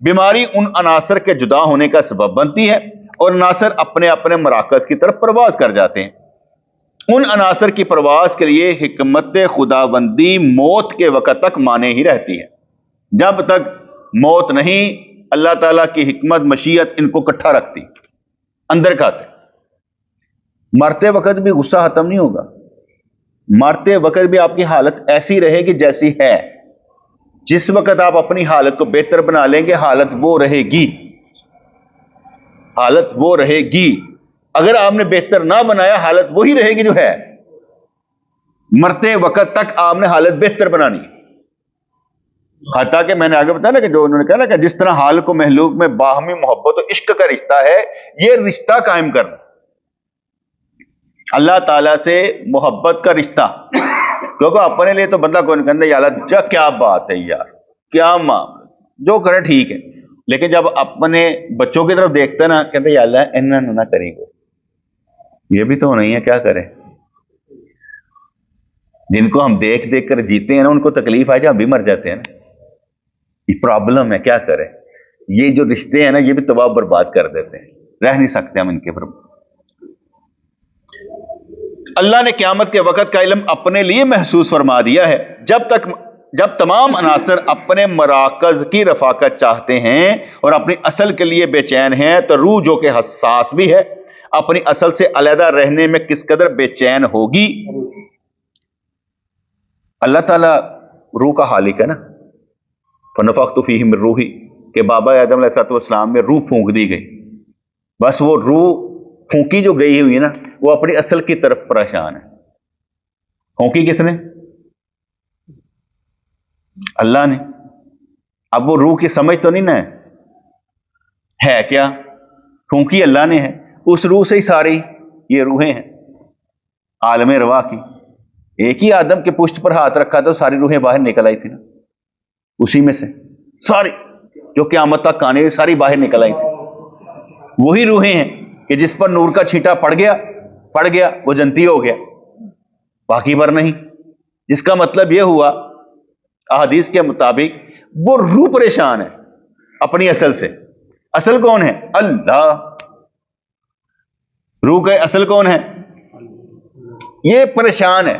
بیماری ان عناصر کے جدا ہونے کا سبب بنتی ہے اور عناصر اپنے اپنے مراکز کی طرف پرواز کر جاتے ہیں۔ ان عناصر کی پرواز کے لیے حکمت خداوندی موت کے وقت تک مانے ہی رہتی ہے۔ جب تک موت نہیں اللہ تعالیٰ کی حکمت مشیت ان کو اکٹھا رکھتی، اندر کھاتے۔ مرتے وقت بھی غصہ ختم نہیں ہوگا، مرتے وقت بھی آپ کی حالت ایسی رہے گی جیسی ہے۔ جس وقت آپ اپنی حالت کو بہتر بنا لیں گے حالت وہ رہے گی، حالت وہ رہے گی۔ اگر آپ نے بہتر نہ بنایا حالت وہی رہے گی جو ہے۔ مرتے وقت تک آپ نے حالت بہتر بنانی۔ حتیٰ کہ میں نے آگے بتایا نا کہ جو انہوں نے کہا نا کہ جس طرح حال کو محلوق میں باہمی محبت و عشق کا رشتہ ہے، یہ رشتہ قائم کرنا اللہ تعالیٰ سے محبت کا رشتہ، کیونکہ اپنے لیے تو بندہ کوئی نہیں کرنا، یا اللہ کیا بات ہے یار، کیا معاملہ، جو کرے ٹھیک ہے، لیکن جب اپنے بچوں کی طرف دیکھتا نا کہتے یا اللہ انہوں نہ کری گو، یہ بھی تو نہیں ہے، کیا کرے؟ جن کو ہم دیکھ دیکھ کر جیتے ہیں نا ان کو تکلیف آئے جائے ہم بھی مر جاتے ہیں نا، یہ پرابلم ہے، کیا کرے؟ یہ جو رشتے ہیں نا یہ بھی تباہ برباد کر دیتے ہیں، رہ نہیں سکتے ہم ان کے پر۔ اللہ نے قیامت کے وقت کا علم اپنے لیے محسوس فرما دیا ہے۔ جب تمام عناصر اپنے مراکز کی رفاقت چاہتے ہیں اور اپنی اصل کے لیے بے چین ہیں تو روح جو کہ حساس بھی ہے اپنی اصل سے علیحدہ رہنے میں کس قدر بے چین ہوگی۔ اللہ تعالیٰ روح کا خالق ہے نا، فَنَفَخْتُ فِيهِ مِن روحی کہ بابا آدم علیہ السلام میں روح پھونک دی گئی، بس وہ روح پھونکی جو گئی ہوئی ہے نا، وہ اپنی اصل کی طرف پریشان ہے. پھونکی کس نے؟ اللہ نے. اب وہ روح کی سمجھ تو نہیں نا ہے کیا؟ پھونکی اللہ نے ہے. اس روح سے ہی ساری یہ روحیں ہیں عالم رواح کی. ایک ہی آدم کے پشت پر ہاتھ رکھا تو ساری روحیں باہر نکل آئی تھی نا، اسی میں سے ساری جو قیامت تک آنے ساری باہر نکل آئی تھی. وہی روحیں ہیں کہ جس پر نور کا چھینٹا پڑ گیا وہ جنتی ہو گیا، باقی پر نہیں. جس کا مطلب یہ ہوا احادیث کے مطابق وہ روح پریشان ہے اپنی اصل سے. اصل کون ہے؟ اللہ. روح کا اصل کون ہے؟ یہ پریشان ہے.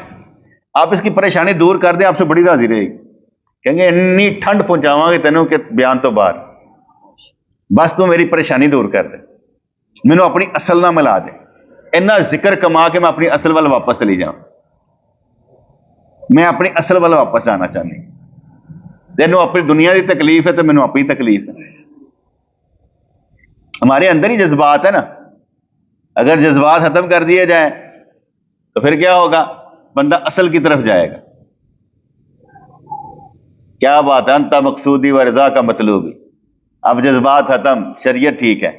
آپ اس کی پریشانی دور کر دیں، آپ سے بڑی راضی رہے گی. کہیں گے اتنی ٹھنڈ پہنچاواں گے تینوں کہ بیان تو باہر، بس تو میری پریشانی دور کر دے، مینوں اپنی اصل نہ ملا دے. اتنا ذکر کما کے میں اپنی اصل وال واپس چلی جاؤں. میں اپنی اصل وال واپس جانا چاہتی. تینوں اپنی دنیا کی تکلیف ہے تو مینوں اپنی تکلیف ہے. ہمارے اندر ہی جذبات ہے نا، اگر جذبات ختم کر دیے جائیں تو پھر کیا ہوگا؟ بندہ اصل کی طرف جائے گا. کیا بات ہے، انت مقصودی و رضا کا مطلوبی. اب جذبات ختم، شریعت ٹھیک ہے.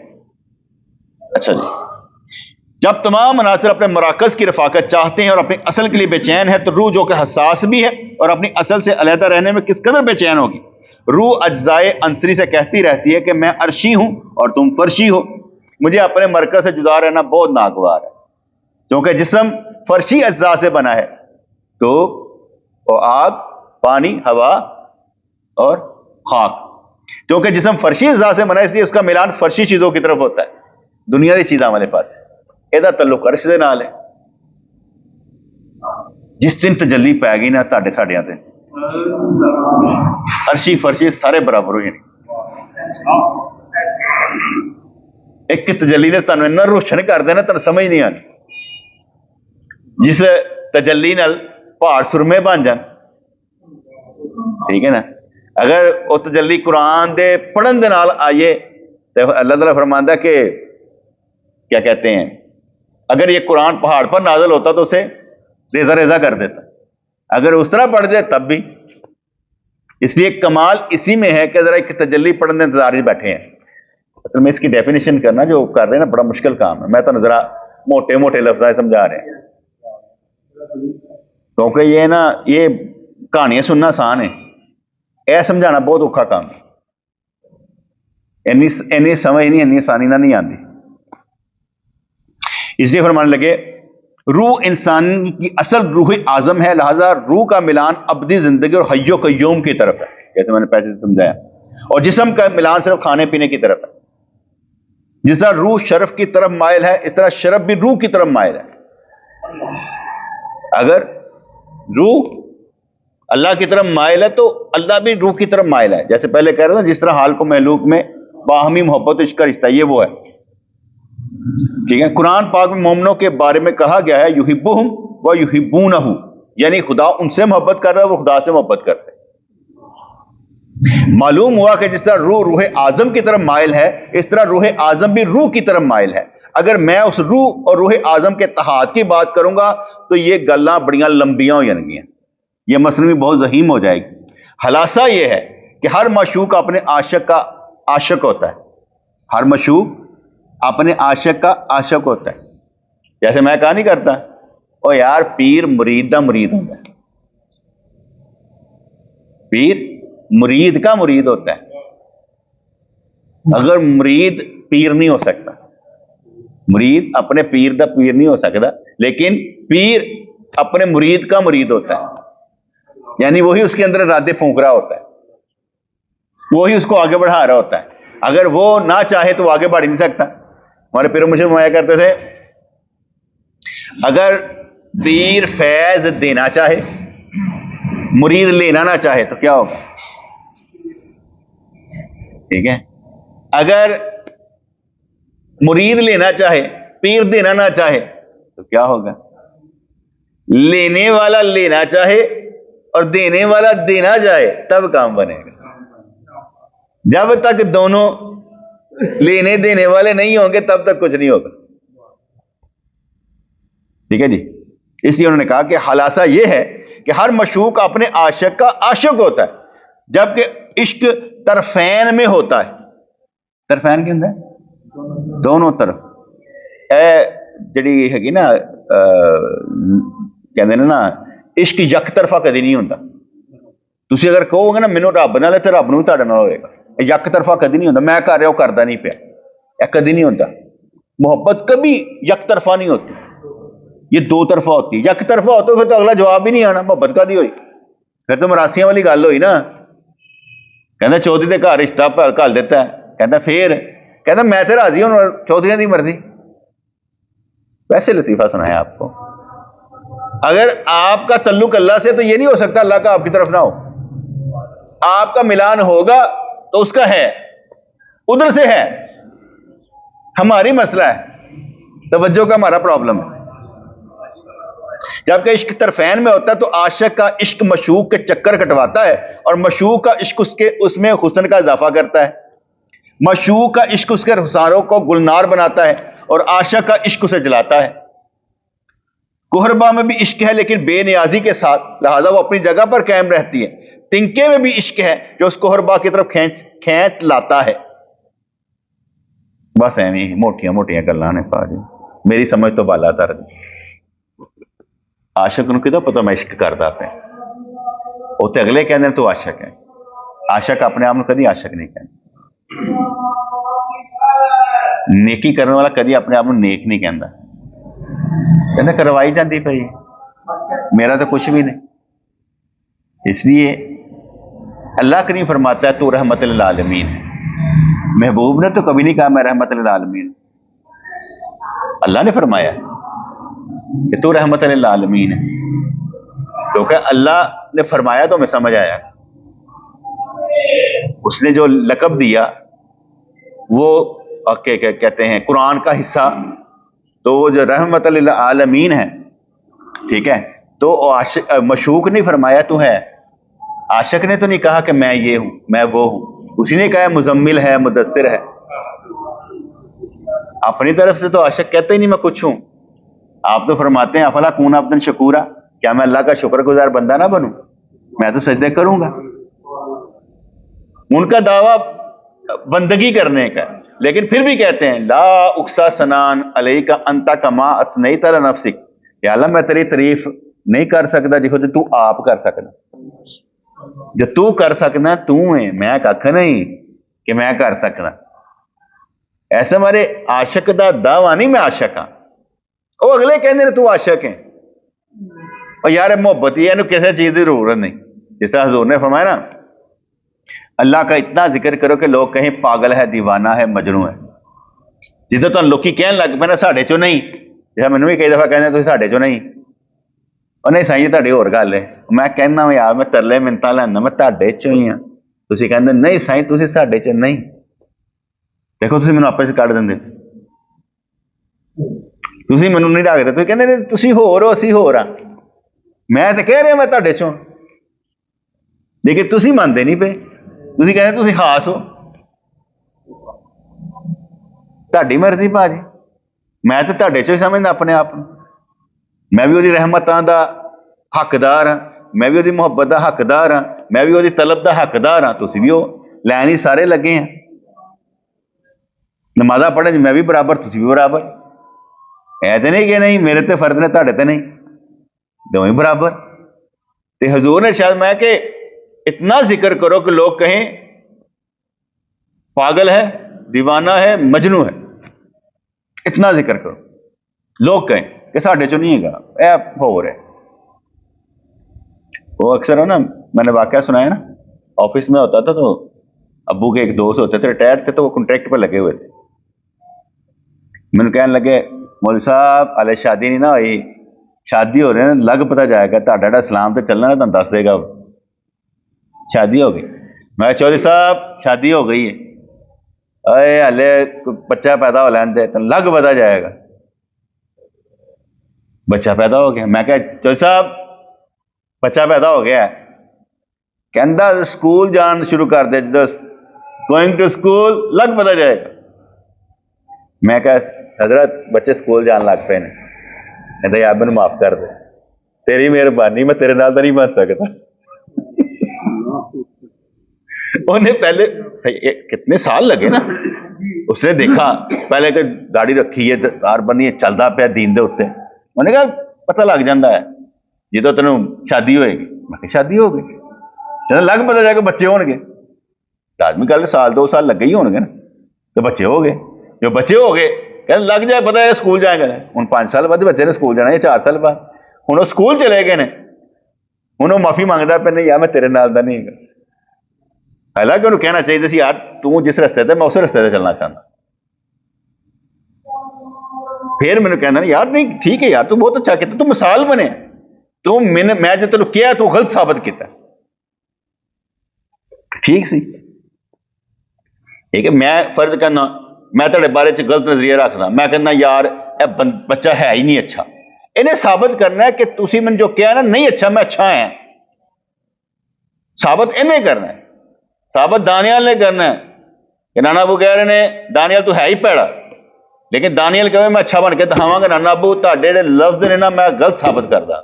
اچھا جی، جب تمام عناصر اپنے مراکز کی رفاقت چاہتے ہیں اور اپنی اصل کے لیے بے چین ہے، تو روح جو کہ حساس بھی ہے اور اپنی اصل سے علیحدہ رہنے میں کس قدر بے چین ہوگی. روح اجزائے عنصری سے کہتی رہتی ہے کہ میں عرشی ہوں اور تم فرشی ہو. مجھے اپنے مرکز سے جدا رہنا بہت ناگوار ہے، کیونکہ جسم فرشی اجزاء سے بنا ہے، تو آگ، پانی، ہوا اور خاک. کیونکہ جسم فرشی اجزاء سے بنا ہے، اس لیے اس کا میلان فرشی چیزوں کی طرف ہوتا ہے، دنیا کی چیزاں والے پاس. یہ تعلق عرش دے نال ہے. جس دن تجلی پی گئی نا تاڈے ساڈیاں تے، عرشی فرشی سارے برابر ہو جانے. ایک تجلی نے تانوں اتنا روشن کر دینا تانوں سمجھ نہیں آنی. جس تجلی نال پہاڑ سرمے بن جان، ٹھیک ہے نا. اگر وہ تجلی قرآن دے پڑھن دے نال آئیے تو اللہ تعالیٰ فرماندا ہے کہ کیا کہتے ہیں، اگر یہ قرآن پہاڑ پر نازل ہوتا تو اسے ریزہ ریزہ کر دیتا. اگر اس طرح پڑھ دے تب بھی. اس لیے کمال اسی میں ہے کہ ذرا ایک تجلی پڑھنے انتظار ہی بیٹھے ہیں. اصل میں اس کی ڈیفینیشن کرنا جو کر رہے ہیں نا بڑا مشکل کام ہے. میں تو ذرا موٹے موٹے لفظ سمجھا رہے ہیں، کیونکہ یہ نا یہ کہانیاں سننا آسان ہے، اے سمجھانا بہت اوکھا کام ہے. اینی سمجھ نہیں، اینی آسانی نہ نہیں آتی. اس لیے فرمانے لگے روح انسان کی اصل روح اعظم ہے، لہذا روح کا ملان ابدی زندگی اور حی و قیوم کی طرف ہے، جیسے میں نے پہلے سے سمجھایا. اور جسم کا ملان صرف کھانے پینے کی طرف ہے. جس طرح روح شرف کی طرف مائل ہے، اس طرح شرف بھی روح کی طرف مائل ہے. اگر روح اللہ کی طرف مائل ہے تو اللہ بھی روح کی طرف مائل ہے. جیسے پہلے کہہ رہا تھا جس طرح حال کو محلوق میں باہمی محبت عشق کا رشتہ، یہ وہ ہے. ٹھیک ہے. قرآن پاک میں مومنوں کے بارے میں کہا گیا ہے یحبہم و یحبونہ، یعنی خدا ان سے محبت کر رہا ہے، وہ خدا سے محبت کرتے ہیں. معلوم ہوا کہ جس طرح روح اعظم کی طرف مائل ہے، اس طرح روح اعظم بھی روح کی طرف مائل ہے. اگر میں اس روح اور روح اعظم کے اتحاد کی بات کروں گا تو یہ گلاں بڑیاں لمبیاں ہو جائیں گی، یہ مصنوعی بہت ذہیم ہو جائے گی. خلاصہ یہ ہے کہ ہر معشوق اپنے عاشق کا عاشق ہوتا ہے. ہر معشوق اپنے عاشق کا عاشق ہوتا ہے. جیسے میں کہا نہیں کرتا او یار پیر مرید دا مرید ہوتا ہے. پیر مرید کا مرید ہوتا ہے. اگر مرید پیر نہیں ہو سکتا، مرید اپنے پیر دا پیر نہیں ہو سکتا، لیکن پیر اپنے مرید کا مرید ہوتا ہے. یعنی وہی اس کے اندر ارادے پھونک رہا ہوتا ہے، وہی اس کو آگے بڑھا رہا ہوتا ہے. اگر وہ نہ چاہے تو وہ آگے بڑھ نہیں سکتا. ہمارے پیر مجھے مایا کرتے تھے اگر پیر فیض دینا چاہے، مرید لینا نہ چاہے تو کیا ہوگا؟ ٹھیک ہے. اگر مرید لینا چاہے، پیر دینا نہ چاہے تو کیا ہوگا؟ لینے والا لینا چاہے اور دینے والا دینا جائے تب کام بنے گا. جب تک دونوں لینے دینے والے نہیں ہوں گے تب تک کچھ نہیں ہوگا. ٹھیک ہے جی. اس لیے انہوں نے کہا کہ خلاصہ یہ ہے کہ ہر مشوق اپنے عاشق کا عاشق ہوتا ہے, جبکہ عشق طرفین میں ہوتا ہے. طرفین کیا ہوتا ہے؟ دونوں طرف. جڑی ہے نا کہتے ہیں نا عشق یک طرفہ کدی نہیں ہوتا. تسی اگر کہو گے نا مینوں رب نال ہے تے رب نوں بھی تہاڈے نال ہوئے گا. یک طرفہ کدی نہیں ہوتا. میں کر رہا وہ کردا نہیں پیا, یہ کدی نہیں ہوتا. محبت کبھی یک طرفہ نہیں ہوتی, یہ دو طرفہ ہوتی ہے. یک طرفہ ہوتا پھر تو اگلا جواب ہی نہیں آنا. محبت کدی ہوئی؟ پھر تو مراسیاں والی گل ہوئی نا. کہندا چودھری دے گھر رشتہ گھل دیتا ہے. کہندا پھر کہندا میں تے راضی ہوں, چودھریاں دی مرضی. ویسے لطیفہ سنایا آپ کو. اگر آپ کا تعلق اللہ سے تو یہ نہیں ہو سکتا اللہ کا آپ کی طرف نہ ہو. آپ کا ملان ہوگا تو اس کا ہے, ادھر سے ہے. ہماری مسئلہ ہے, توجہ کا ہمارا پرابلم ہے. جبکہ عشق طرفین میں ہوتا ہے تو عاشق کا عشق مشوق کے چکر کٹواتا ہے, اور مشوق کا عشق اس میں حسن کا اضافہ کرتا ہے. مشوق کا عشق اس کے رخساروں کو گلنار بناتا ہے, اور عاشق کا عشق اسے جلاتا ہے. کوہربا میں بھی عشق ہے لیکن بے نیازی کے ساتھ, لہذا وہ اپنی جگہ پر قائم رہتی ہے. تنکے میں بھی عشق ہے جو اس کوہربا کی طرف کھینچ لاتا ہے. بس ایویں موٹیاں موٹیاں گلاں نے پا جی, میری سمجھ تو بالا تر. عاشق نوں کدا پتا میں عشق کردا پیا, وہ تے اگلے کہندے تو عاشق ہے. عاشق اپنے آپ نوں کدی عاشق نہیں کہندا. نیکی کرنے والا کدی اپنے آپ نوں نیک نہیں کہندا. کہندا کروائی جاندی پئی, میرا تو کچھ بھی نہیں. اس لیے اللہ کریم فرماتا ہے تو رحمت للعالمین. محبوب نے تو کبھی نہیں کہا میں رحمت للعالمین. اللہ نے فرمایا کہ تو رحمت للعالمین ہے, کیونکہ اللہ نے فرمایا تو ہمیں سمجھ آیا. اس نے جو لقب دیا وہ کہتے ہیں قرآن کا حصہ, تو وہ جو رحمت للعالمین ہے, ٹھیک ہے, تو مشوق نہیں فرمایا تو ہے. عاشق نے تو نہیں کہا کہ میں یہ ہوں میں وہ ہوں. اسی نے کہا مزمل ہے مدثر ہے. اپنی طرف سے تو عاشق کہتا ہی نہیں میں کچھ ہوں. آپ تو فرماتے ہیں افلا کون عبدا شکورا, کیا میں اللہ کا شکر گزار بندہ نہ بنوں, میں تو سجدے کروں گا. ان کا دعویٰ بندگی کرنے کا, لیکن پھر بھی کہتے ہیں لا اقصا ثناء علیک انت کما اثنیت علی نفسک, کہ اللہ میں تیری تعریف نہیں کر سکتا جی خود تو آپ کر سکتا. جو تو کر سکنا تو ہے, میں کھ نہیں کہ میں کر سکنا. ایسے ہمارے عاشق دا دعویٰ نہیں میں عاشق ہاں. وہ اگلے کہندے نے تو عاشق ہیں, اور یار محبت یہ کسی چیز کی ضرورت نہیں. جس طرح حضور نے فرمایا نا اللہ کا اتنا ذکر کرو کہ لوگ کہیں پاگل ہے دیوانہ ہے مجنوں ہے. جدو تم لوکی کہن لگ پے نا ساڈے چوں نہیں, جیسا مینوں بھی کئی دفعہ کہندے تسی ساڈے چوں نہیں, اور نہیں سائیں جی تہاڈی ہور گل ہے. میں کہنا یار میں ترلے منتاں لینا میں تہاڈے چوں ہی ہاں. تسی کہندے نہیں سائیں تسی ساڈے چوں نہیں. دیکھو تسی مینوں آپے سے کڈ دیندے, تسی مینوں نہیں ڈاکدے. تسی کہندے تسی ہور ہو اسی ہور ہاں. میں تے کہہ رہا میں تہاڈے چوں, لیکن تسی مانتے نہیں پے. تسی کہندے تسی خاص ہو. تہاڈی مرضی پا جی, میں تے تہاڈے چوں ہی سمجھدا اپنے آپ. میں بھی وہی رحمتاں دا حقدار ہاں, میں بھی وہی محبت دا حقدار ہاں, میں بھی وہی طلب دا حقدار ہاں. تسی بھی ہو, لین ہی سارے لگے ہیں. نمازاں پڑھنے میں بھی برابر تسی بھی برابر. اے تے نہیں کہ نہیں میرے تے فرد نے تہاڈے تے نہیں, دوویں برابر. تے حضور نے شاید میں کہ اتنا ذکر کرو کہ لوگ کہیں پاگل ہے دیوانہ ہے مجنوں ہے. اتنا ذکر کرو لوگ کہیں کہ ساڈے چوں نہیں ہے گا, اے ہو رہے. وہ اکثر ہے نا, میں نے واقعہ سنایا نا, آفس میں ہوتا تھا تو ابو کے ایک دوست ہوتے تھے ریٹائر تھے, تو وہ کنٹریکٹ پہ لگے ہوئے تھے. میں نے کہنے لگے مولوی صاحب ہلے شادی نہیں نہ ہوئی, شادی ہو رہی ہے لگ پتہ جائے گا تہاڈا اسلام تے چلنا نا تمہیں دس دے گا شادی ہو گئی. میں چودھری صاحب شادی ہو گئی ہے, اے ہلے بچہ پیدا ہو لین دے, لگ پتہ جائے گا. بچہ پیدا ہو گیا. میں کہا چودھری صاحب بچہ پیدا ہو گیا ہے. کہندا اسکول جان شروع کر دے, جدو گوئنگ ٹو اسکول لگ پتہ جائے گا. میں کہا حضرت بچے سکول جان لگ پے نے، کہتے یار مینوں معاف کر دے، تیری مہربانی، میں تیرے نال تو نہیں بن سکتا. انہیں پہلے کتنے سال لگے نا، اس نے دیکھا پہلے کہ داڑھی رکھی ہے، دستار بنی ہے، چلتا پیا دین دے اتنے. انہوں نے کہا پتہ لگ جاتا ہے جی تو تینوں شادی ہوئے گی. میں کہ شادی ہو گئی، لگ پتا جائے کہ بچے ہون گے. لازمی گل سال 2 سال لگے ہی ہون گے نا، تو بچے ہو گئے. جو بچے ہو گئے کہ لگ جائے پتا ہے سکول جائیں گے. ہوں 5 سال بعد بچے نے سکول جانا ہے، 4 سال بعد. ہوں وہ سکول چلے گئے نے، ہوں وہ معافی مانگتا پہ نہیں یار میں تیرے نال دا نہیں گا. حالانکہ انہوں کہنا چاہیے سی یار تو جس رستے تے میں اس رستے تے چلنا چاہتا. پھر مینوں کہنا یار نہیں ٹھیک ہے یار تو بہت اچھا کیتا، تو مثال بنے، تو میں جو تینوں کیا تو غلط ثابت کیتا. ٹھیک سی میں فرض کرنا میں تیرے بارے چ غلط نظریہ رکھدا، میں کہنا یار اے بچہ ہے ہی نہیں اچھا. انہیں ثابت کرنا ہے کہ تسی میں جو کیا نا نہیں اچھا میں اچھا ہے. ثابت انہیں کرنا ہے، ثابت دانیال نے کرنا ہے کہ نانا ابو کہہ رہے ہیں دانیال تو ہے ہی پیڑا، لیکن دانیال کہے میں اچھا بن کے دکھاواں گا نانا ابو تہاڈے جڑے لفظ نے نا میں غلط ثابت کردا،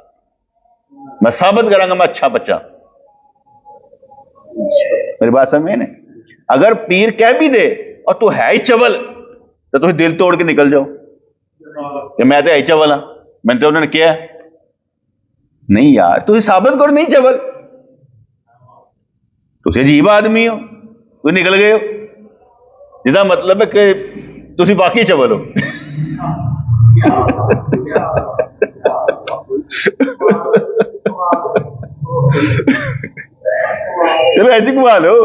میں ثابت کراں گا میں اچھا بچہ. میری بات سمجھے نا؟ اگر پیر کہہ بھی دے اور تو ہے ہی چول تو تم دل توڑ کے نکل جاؤ کہ میں تو ہے ہی چول ہاں، میں تو انہوں نے کیا نہیں یار تو ثابت کرو نہیں چول، تو عجیب آدمی ہو، تو نکل گئے ہو، جدا مطلب ہے کہ تسی باقی چول ہو. چلو ایسی گوا لو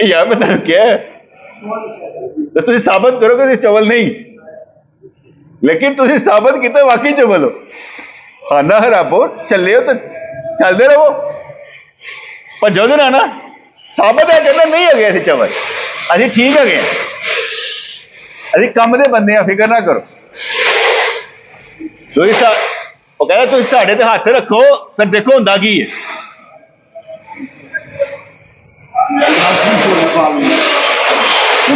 یار میں تمہیں کیا ہے تو تسی ثابت کرو کہ تسی چول نہیں، لیکن تسی ثابت کیتا واقعی چول ہو. خانہ خرابو چلے ہو تو چلتے رہو، پر جو دن آنا ثابت ہے کرنا نہیں ہے اسی چول اسی ٹھیک ہے گئے اسی کم دے بندے ہیں، فکر نہ کرو. وہ کہتا تھی ساڈے تے ہاتھ رکھو پھر دیکھو ہوندا کی ہے.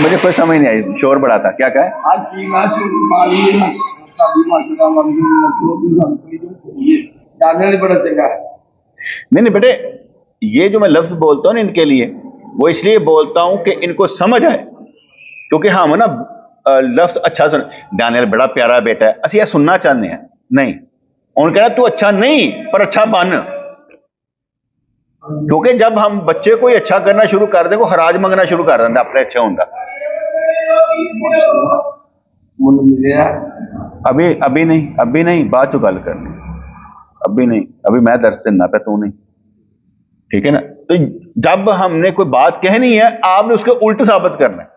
مجھے کوئی سمجھ نہیں آئی، شور بڑا تھا کیا کہا ہے؟ نہیں بیٹے یہ جو میں لفظ بولتا ہوں نا ان کے لیے وہ اس لیے بولتا ہوں کہ ان کو سمجھ آئے، کیونکہ ہم نا لفظ اچھا سن دانیال بڑا پیارا بیٹا ہے اسی یہ سننا چاہتے ہیں نہیں. ان کہنا تو اچھا نہیں پر اچھا بن، کیونکہ جب ہم بچے کو اچھا کرنا شروع کر دیں وہ خراج منگنا شروع کر دینا اپنے اچھا ہوتا. ابھی نہیں بعد چ گل کرنی، ابھی نہیں، ابھی میں درس دینا پہ تو نہیں، ٹھیک ہے نا. تو جب ہم نے کوئی بات کہنی ہے آپ نے اس کو الٹ ثابت کرنا ہے.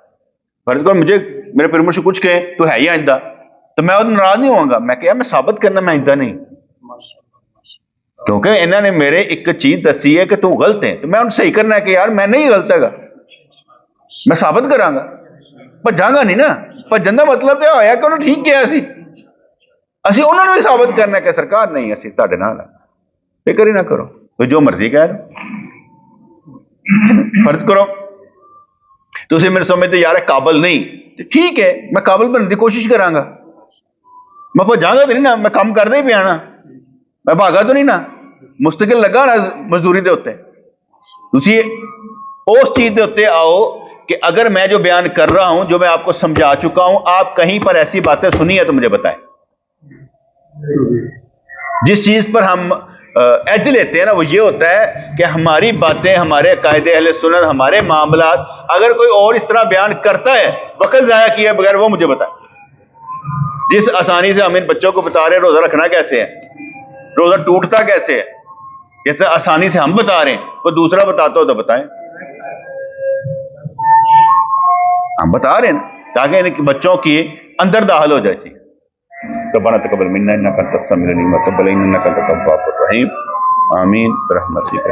فرض کرو مجھے میرے پیر مرشد کچھ کہے تو ہے ہی آئندہ تو میں ناراض نہیں ہوں گا، میں کہ میں ثابت کرنا میں آئندہ نہیں، کیونکہ انہوں نے میرے ایک چیز دسی ہے کہ تو غلط ہے تو میں ان صحیح کرنا ہے کہ یار میں نہیں غلط ہے گا، میں ثابت کراں گا. بھجاں گا نہیں نا، بھجن کا مطلب یہ ہویا کہ انہوں نے ٹھیک کیا اسی انہوں نے بھی ثابت کرنا ہے کہ سرکار نہیں اسی تہاڈے نال، فکر ہی نہ کرو تو جو مرضی کہہ لو. فرض کرو تسی میرے سمجھتے یار قابل نہیں، ٹھیک ہے میں قابل بننے کی کوشش کراں گا، میں بھجاں گا تو نہیں نا، میں کام کردا ہی پیا نا، میں بھاگا تو نہیں نا، مستقل لگا نا مزدوری دے اوتے. تسی اس چیز دے اوتے آؤ کہ اگر میں جو بیان کر رہا ہوں جو میں آپ کو سمجھا چکا ہوں آپ کہیں پر ایسی باتیں سنی ہے تو مجھے بتائیں. جس چیز پر ہم ایج لیتے ہیں نا وہ یہ ہوتا ہے کہ ہماری باتیں، ہمارے قاعدے اہل سنت، ہمارے معاملات اگر کوئی اور اس طرح بیان کرتا ہے وقت ضائع کیا بغیر وہ مجھے بتائیں. جس آسانی سے ہم ان بچوں کو بتا رہے ہیں روزہ رکھنا کیسے ہے، روزہ ٹوٹتا کیسے ہے، جتنا آسانی سے ہم بتا رہے ہیں کوئی دوسرا بتاتا ہو تو بتائیں. ہم بتا رہے ہیں تاکہ ان بچوں کی اندر داخل ہو جائے. ربنا تقبل منا انك انت السميع العليم وتب علينا انك انت التواب الرحيم آمين برحمتك.